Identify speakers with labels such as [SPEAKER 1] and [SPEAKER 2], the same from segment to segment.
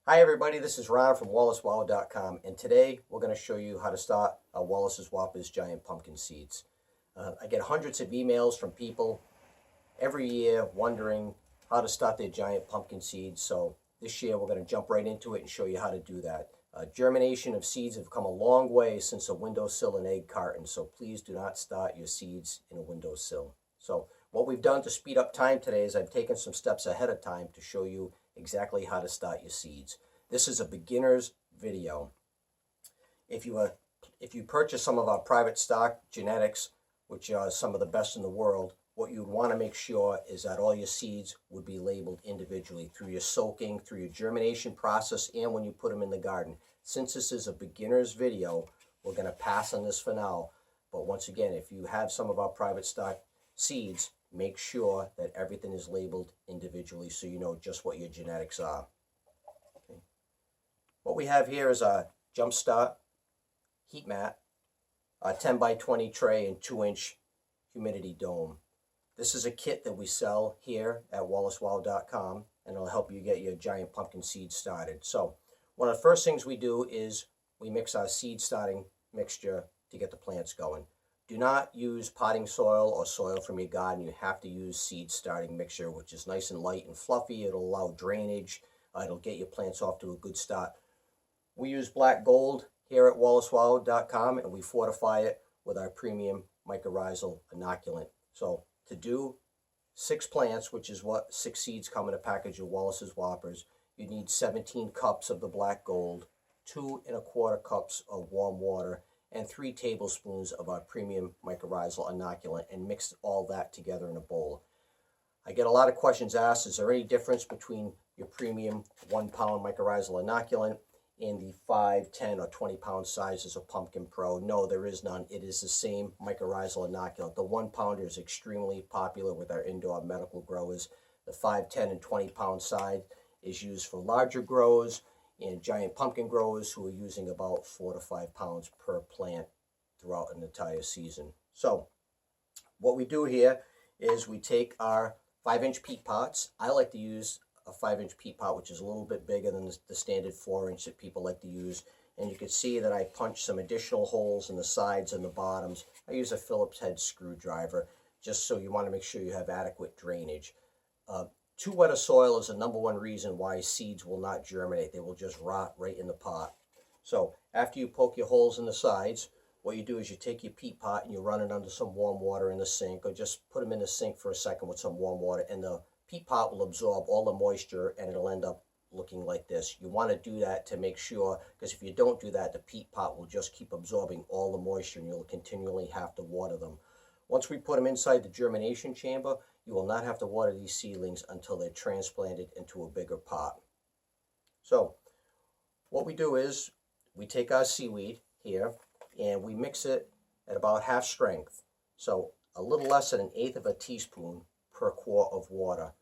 [SPEAKER 1] Hi everybody, this is Ron from WallaceWow.com, and today we're going to show you how to start Wallace's Whoppers giant pumpkin seeds. I get hundreds of emails from people every year wondering how to start their giant pumpkin seeds, so this year we're going to jump right into it and show you how to do that. Germination of seeds have come a long way since a windowsill and egg carton, so please do not start your seeds in a windowsill. So what we've done to speed up time today is I've taken some steps ahead of time to show you exactly how to start your seeds. This is a beginner's video. If you purchase some of our private stock genetics, which are some of the best in the world, what you would want to make sure is that all your seeds would be labeled individually through your soaking, through your germination process, and when you put them in the garden. Since this is a beginner's video, we're going to pass on this for now. But once again, if you have some of our private stock seeds, make sure that everything is labeled individually so you know just what your genetics are. Okay. What we have here is a Jumpstart heat mat, a 10 by 20 tray, and 2-inch humidity dome. This is a kit that we sell here at WallaceWow.com, and it'll help you get your giant pumpkin seeds started. So one of the first things we do is we mix our seed starting mixture to get the plants going. Do not use potting soil or soil from your garden. You have to use seed starting mixture, which is nice and light and fluffy. It'll allow drainage. It'll get your plants off to a good start. We use black gold here at WallaceWow.com, and we fortify it with our premium mycorrhizal inoculant. So to do 6 plants, which is what 6 seeds come in a package of Wallace's Whoppers, you need 17 cups of the black gold, 2 1/4 cups of warm water, and 3 tablespoons of our premium mycorrhizal inoculant, and mix all that together in a bowl. I get a lot of questions asked, is there any difference between your premium 1-pound mycorrhizal inoculant and the 5, 10, or 20-pound sizes of Pumpkin Pro? No, there is none. It is the same mycorrhizal inoculant. The 1-pounder is extremely popular with our indoor medical growers. The 5, 10, and 20-pound size is used for larger grows and giant pumpkin growers who are using about 4 to 5 pounds per plant throughout an entire season. So what we do here is we take our 5-inch peat pots. I like to use a 5-inch peat pot, which is a little bit bigger than the standard 4-inch that people like to use. And you can see that I punched some additional holes in the sides and the bottoms. I use a Phillips head screwdriver, just so you want to make sure you have adequate drainage. Too wet a soil is the #1 reason why seeds will not germinate. They will just rot right in the pot. So after you poke your holes in the sides, what you do is you take your peat pot and you run it under some warm water in the sink, or just put them in the sink for a second with some warm water, and the peat pot will absorb all the moisture and it'll end up looking like this. You want to do that to make sure, because if you don't do that, the peat pot will just keep absorbing all the moisture and you'll continually have to water them. Once we put them inside the germination chamber, you will not have to water these seedlings until they're transplanted into a bigger pot. So what we do is we take our seaweed here and we mix it at about half strength. So a little less than 1/8 of a teaspoon per quart of water,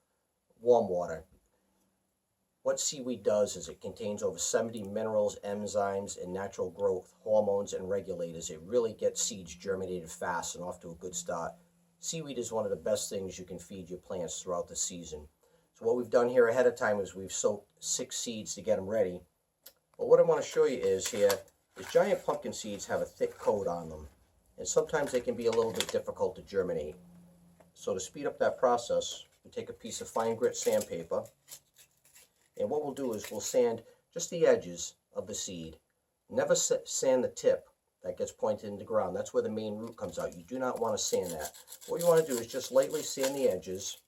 [SPEAKER 1] warm water. What seaweed does is it contains over 70 minerals, enzymes, and natural growth hormones and regulators. It really gets seeds germinated fast and off to a good start. Seaweed is one of the best things you can feed your plants throughout the season. So what we've done here ahead of time is we've soaked 6 seeds to get them ready. But what I want to show you is giant pumpkin seeds have a thick coat on them, and sometimes they can be a little bit difficult to germinate. So to speed up that process, we take a piece of fine grit sandpaper, and what we'll do is we'll sand just the edges of the seed. Never sand the tip that gets pointed in the ground. That's where the main root comes out. You do not want to sand that. What you want to do is just lightly sand the edges.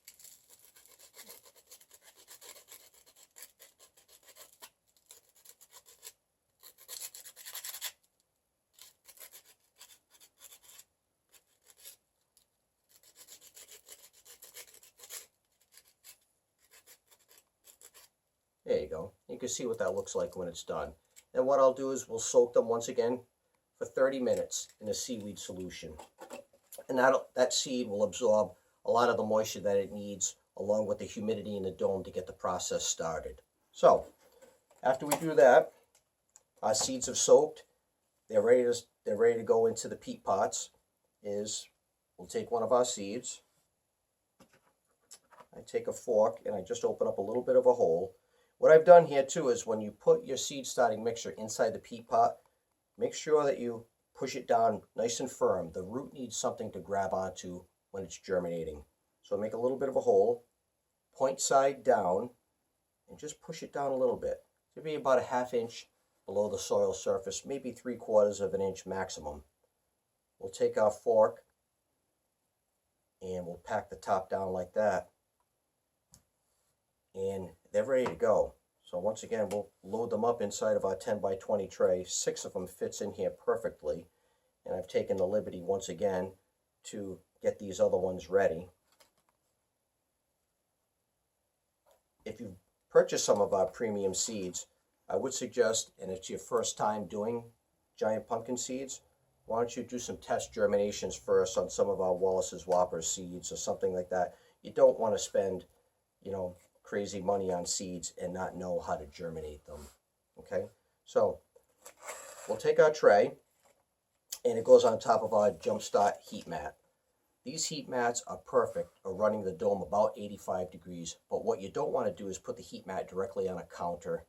[SPEAKER 1] There you go. You can see what that looks like when it's done. And what I'll do is we'll soak them once again for 30 minutes in a seaweed solution. And that seed will absorb a lot of the moisture that it needs, along with the humidity in the dome, to get the process started. So after we do that, our seeds have soaked. They're ready to go into the peat pots. We'll take one of our seeds. I take a fork and I just open up a little bit of a hole. What I've done here too is when you put your seed starting mixture inside the peat pot, make sure that you push it down nice and firm. The root needs something to grab onto when it's germinating. So make a little bit of a hole, point side down, and just push it down a little bit. It'll be about a ½ inch below the soil surface, maybe 3/4 of an inch maximum. We'll take our fork and we'll pack the top down like that. And they're ready to go. So once again, we'll load them up inside of our 10 by 20 tray. 6 of them fits in here perfectly. And I've taken the liberty once again to get these other ones ready. If you've purchased some of our premium seeds, I would suggest, and it's your first time doing giant pumpkin seeds, why don't you do some test germinations first on some of our Wallace's Whoppers seeds or something like that. You don't want to spend, crazy money on seeds and not know how to germinate them. Okay, so we'll take our tray and it goes on top of our Jumpstart heat mat. These heat mats are perfect for running the dome about 85 degrees, but what you don't want to do is put the heat mat directly on a counter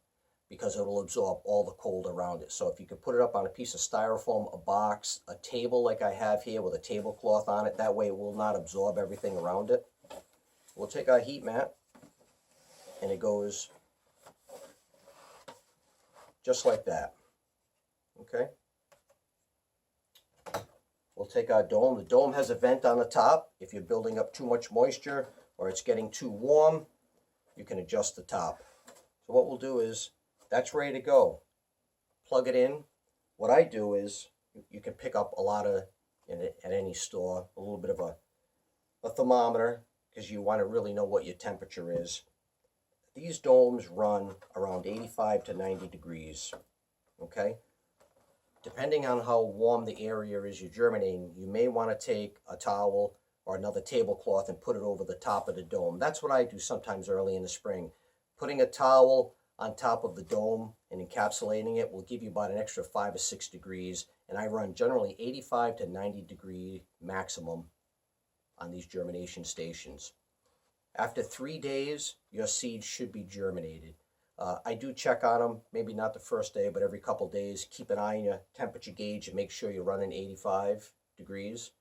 [SPEAKER 1] because it will absorb all the cold around it. So if you could put it up on a piece of styrofoam, a box, a table like I have here with a tablecloth on it, that way it will not absorb everything around it. We'll take our heat mat and it goes just like that. Okay? We'll take our dome. The dome has a vent on the top. If you're building up too much moisture or it's getting too warm, you can adjust the top. So what we'll do is, that's ready to go. Plug it in. What I do is, you can pick up a lot of, at any store, a little bit of a thermometer, because you want to really know what your temperature is. These domes run around 85 to 90 degrees, okay? Depending on how warm the area is you're germinating, you may want to take a towel or another tablecloth and put it over the top of the dome. That's what I do sometimes early in the spring. Putting a towel on top of the dome and encapsulating it will give you about an extra 5 or 6 degrees, and I run generally 85 to 90 degree maximum on these germination stations. After 3 days, your seeds should be germinated. I do check on them, maybe not the first day, but every couple days. Keep an eye on your temperature gauge and make sure you're running 85 degrees.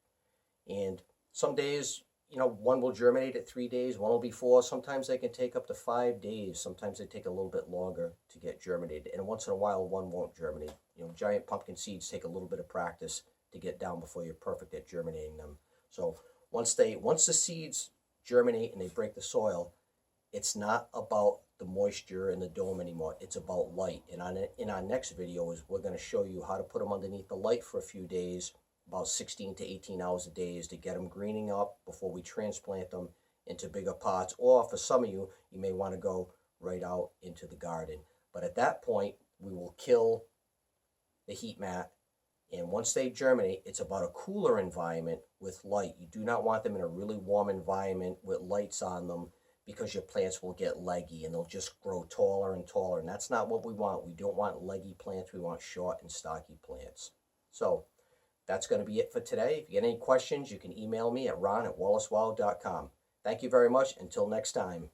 [SPEAKER 1] And some days, one will germinate at 3 days, one will be 4. Sometimes they can take up to 5 days. Sometimes they take a little bit longer to get germinated. And once in a while, one won't germinate. Giant pumpkin seeds take a little bit of practice to get down before you're perfect at germinating them. So once the seeds germinate and they break the soil, it's not about the moisture in the dome anymore. It's about light. And in our next video we're going to show you how to put them underneath the light for a few days, about 16 to 18 hours a day, to get them greening up before we transplant them into bigger pots. Or for some of you, you may want to go right out into the garden. But at that point, we will kill the heat mat. And once they germinate, it's about a cooler environment with light. You do not want them in a really warm environment with lights on them, because your plants will get leggy and they'll just grow taller and taller. And that's not what we want. We don't want leggy plants. We want short and stocky plants. So that's going to be it for today. If you get any questions, you can email me at ron@wallacewilde.com. Thank you very much. Until next time.